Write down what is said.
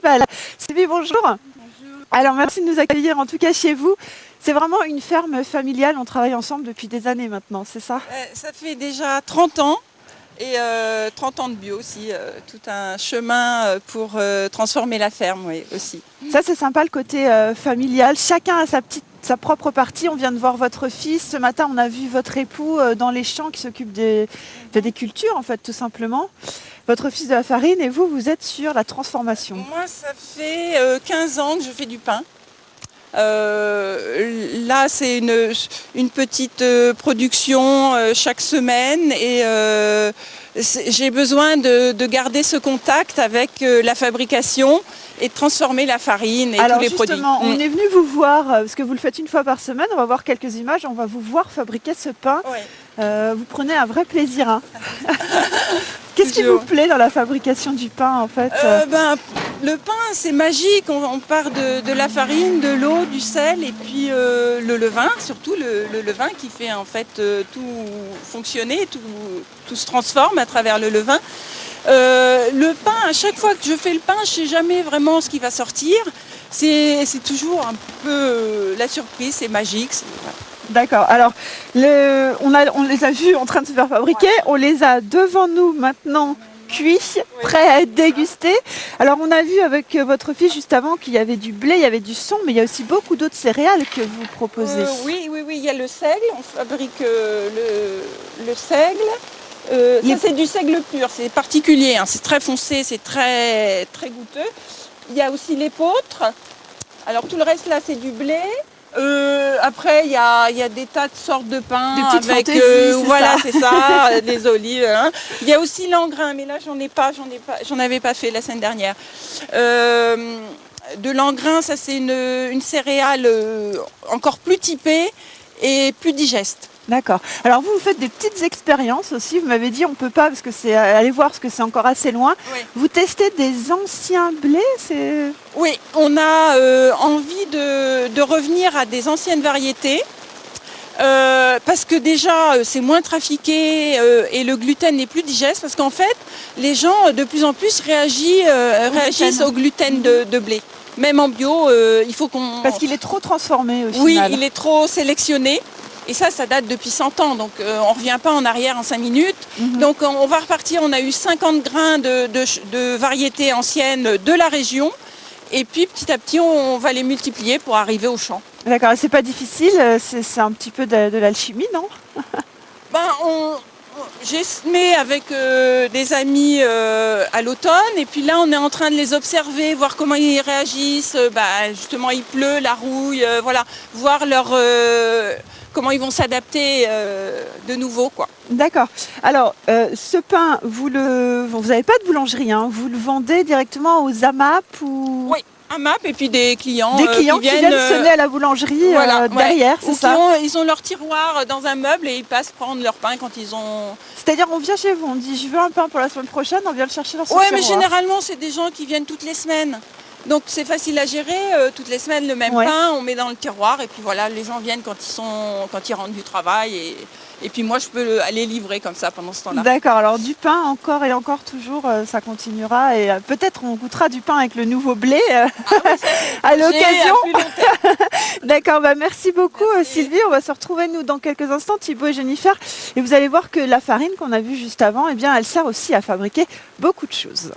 principale. Sylvie, bonjour. Bonjour. Alors merci de nous accueillir en tout cas chez vous. C'est vraiment une ferme familiale, on travaille ensemble depuis des années maintenant, c'est ça? Ça fait déjà 30 ans et 30 ans de bio aussi, tout un chemin pour transformer la ferme oui, aussi. Ça c'est sympa le côté familial, chacun a sa propre partie. On vient de voir votre fils, ce matin on a vu votre époux dans les champs qui s'occupe des cultures en fait tout simplement. Votre fils de la farine et vous êtes sur la transformation. Moi ça fait 15 ans que je fais du pain. Là c'est une petite production chaque semaine et j'ai besoin de garder ce contact avec la fabrication et de transformer la farine et tous les produits. Alors justement, on est venu vous voir, parce que vous le faites une fois par semaine, on va voir quelques images, on va vous voir fabriquer ce pain. Ouais. Vous prenez un vrai plaisir. Hein. Qu'est-ce qui vous plaît dans la fabrication du pain en fait? Le pain c'est magique, on part de la farine, de l'eau, du sel et puis le levain, surtout le levain qui fait en fait tout fonctionner, tout se transforme à travers le levain. Le pain, à chaque fois que je fais le pain, je ne sais jamais vraiment ce qui va sortir. C'est toujours un peu la surprise, c'est magique. Voilà. D'accord. Alors, on les a vus en train de se faire fabriquer. Ouais. On les a devant nous maintenant cuits, prêts à être dégustés. Alors, on a vu avec votre fils juste avant qu'il y avait du blé, il y avait du son, mais il y a aussi beaucoup d'autres céréales que vous proposez. Oui, il y a le seigle. On fabrique le seigle. Ça c'est du seigle pur, c'est particulier, hein. C'est très foncé, c'est très, très goûteux. Il y a aussi l'épeautre. Alors tout le reste là c'est du blé. Après il y a des tas de sortes de pain avec voilà c'est ça, des olives. Hein. Il y a aussi l'engrain, mais là j'en avais pas fait la semaine dernière. De l'engrain, ça c'est une céréale encore plus typée et plus digeste. D'accord. Alors vous faites des petites expériences aussi. Vous m'avez dit on peut pas parce que c'est aller voir parce que c'est encore assez loin. Oui. Vous testez des anciens blés, Oui, on a envie de revenir à des anciennes variétés. Parce que déjà c'est moins trafiqué et le gluten n'est plus digeste parce qu'en fait les gens de plus en plus réagissent au gluten de blé. Même en bio, il faut qu'on... Parce qu'il est trop transformé au final. Oui, il est trop sélectionné. Et ça date depuis 100 ans, donc on ne revient pas en arrière en 5 minutes. Donc on va repartir, on a eu 50 grains de variétés anciennes de la région. Et puis petit à petit, on va les multiplier pour arriver au champ. D'accord, et c'est pas difficile, c'est un petit peu de l'alchimie, non? J'ai semé avec des amis à l'automne et puis là on est en train de les observer, voir comment ils réagissent. Justement il pleut, la rouille, voilà, voir comment ils vont s'adapter de nouveau, quoi. D'accord. Alors, ce pain, vous n'avez pas de boulangerie, hein, vous le vendez directement aux AMAP ou... Oui, AMAP et puis des clients, qui viennent sonner à la boulangerie derrière, c'est ça? Ils ont leur tiroir dans un meuble et ils passent prendre leur pain quand ils ont... C'est-à-dire, on vient chez vous, on dit, je veux un pain pour la semaine prochaine, on vient le chercher dans son tiroir. Oui, mais généralement, c'est des gens qui viennent toutes les semaines. Donc c'est facile à gérer, toutes les semaines le même pain, on met dans le tiroir et puis voilà, les gens viennent quand ils rentrent du travail et puis moi je peux aller livrer comme ça pendant ce temps-là. D'accord, alors du pain encore et encore toujours, ça continuera et peut-être on goûtera du pain avec le nouveau blé à l'occasion. D'accord, merci beaucoup Sylvie, on va se retrouver nous dans quelques instants, Thibaut et Jennifer, et vous allez voir que la farine qu'on a vue juste avant, eh bien elle sert aussi à fabriquer beaucoup de choses.